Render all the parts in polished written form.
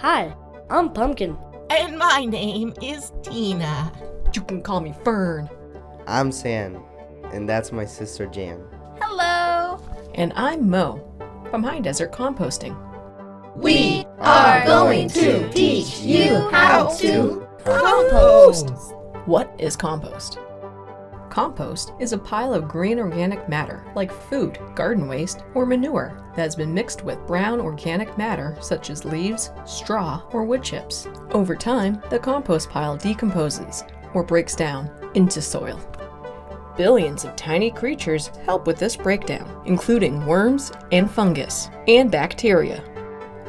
Hi, I'm Pumpkin. And my name is Tina. You can call me Fern. I'm San, and that's my sister Jan. Hello. And I'm Mo from High Desert Composting. We are going to teach you how to Compost. What is compost? Compost is a pile of green organic matter, like food, garden waste, or manure, that has been mixed with brown organic matter such as leaves, straw, or wood chips. Over time, the compost pile decomposes, or breaks down, into soil. Billions of tiny creatures help with this breakdown, including worms and fungus, and bacteria.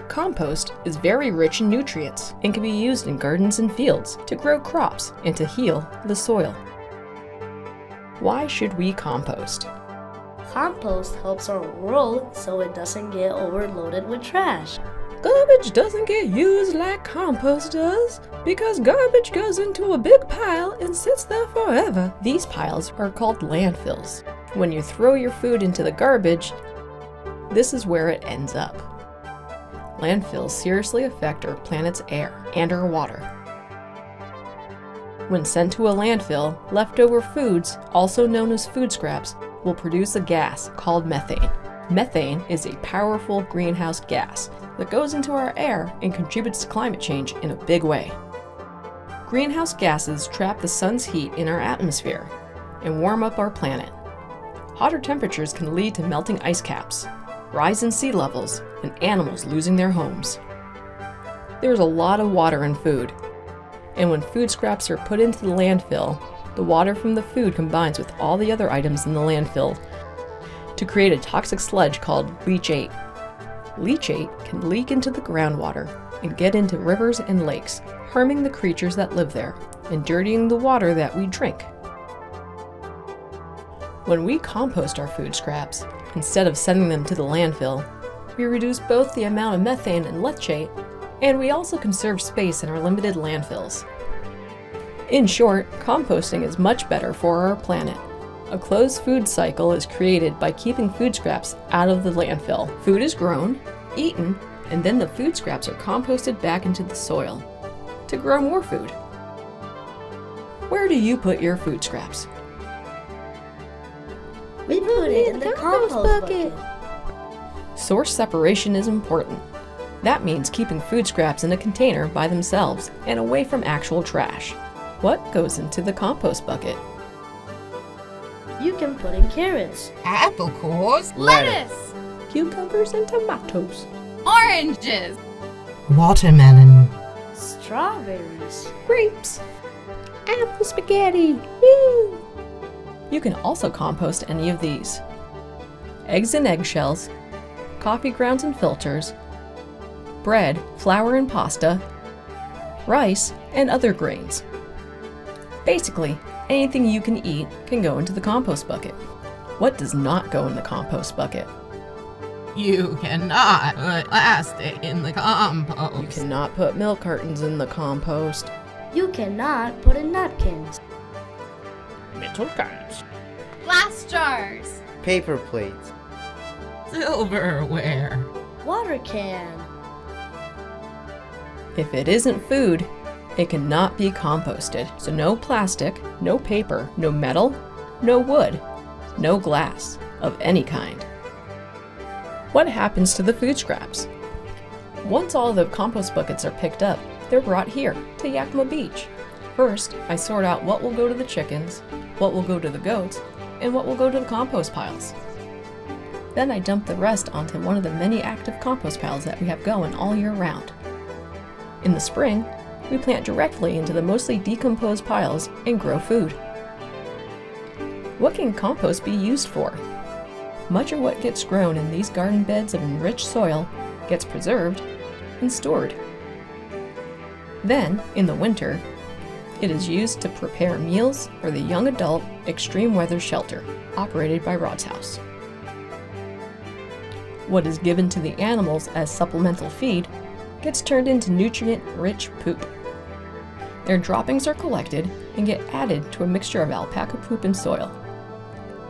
Compost is very rich in nutrients and can be used in gardens and fields to grow crops and to heal the soil. Why should we compost? Compost helps our world so it doesn't get overloaded with trash. Garbage doesn't get used like compost does because garbage goes into a big pile and sits there forever. These piles are called landfills. When you throw your food into the garbage, this is where it ends up. Landfills seriously affect our planet's air and our water. When sent to a landfill, leftover foods, also known as food scraps, will produce a gas called methane. Methane is a powerful greenhouse gas that goes into our air and contributes to climate change in a big way. Greenhouse gases trap the sun's heat in our atmosphere and warm up our planet. Hotter temperatures can lead to melting ice caps, rise in sea levels, and animals losing their homes. There's a lot of water in food, and when food scraps are put into the landfill, the water from the food combines with all the other items in the landfill to create a toxic sludge called leachate. Leachate can leak into the groundwater and get into rivers and lakes, harming the creatures that live there and dirtying the water that we drink. When we compost our food scraps, instead of sending them to the landfill, we reduce both the amount of methane and leachate, and we also conserve space in our limited landfills. In short, composting is much better for our planet. A closed food cycle is created by keeping food scraps out of the landfill. Food is grown, eaten, and then the food scraps are composted back into the soil to grow more food. Where do you put your food scraps? We put it in the compost bucket. Source separation is important. That means keeping food scraps in a container by themselves and away from actual trash. What goes into the compost bucket? You can put in carrots, Apple cores, Lettuce. Cucumbers and tomatoes. Oranges. watermelon, strawberries, Grapes. Apple spaghetti. Woo! You can also compost any of these. Eggs and eggshells, coffee grounds and filters, bread, flour and pasta, rice, and other grains. Basically, anything you can eat can go into the compost bucket. What does not go in the compost bucket? You cannot put plastic in the compost. You cannot put milk cartons in the compost. you cannot put in napkins, Metal cans. Glass jars. Paper plates. Silverware. water can. If it isn't food, it cannot be composted. So no plastic, no paper, no metal, no wood, no glass of any kind. What happens to the food scraps? Once all the compost buckets are picked up, they're brought here to Yakima Beach. First, I sort out what will go to the chickens, what will go to the goats, and what will go to the compost piles. Then I dump the rest onto one of the many active compost piles that we have going all year round. In the spring, we plant directly into the mostly decomposed piles and grow food. What can compost be used for? Much of what gets grown in these garden beds of enriched soil gets preserved and stored. Then, in the winter, it is used to prepare meals for the young adult extreme weather shelter operated by Rod's House. What is given to the animals as supplemental feed gets turned into nutrient-rich poop. Their droppings are collected and get added to a mixture of alpaca poop and soil,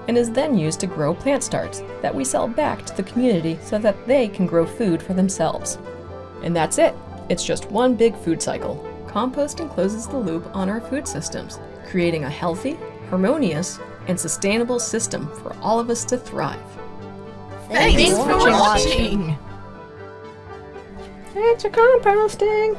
and is then used to grow plant starts that we sell back to the community so that they can grow food for themselves. And that's it. It's just one big food cycle. Composting closes the loop on our food systems, creating a healthy, harmonious, and sustainable system for all of us to thrive. Thanks for watching. Thanks for composting!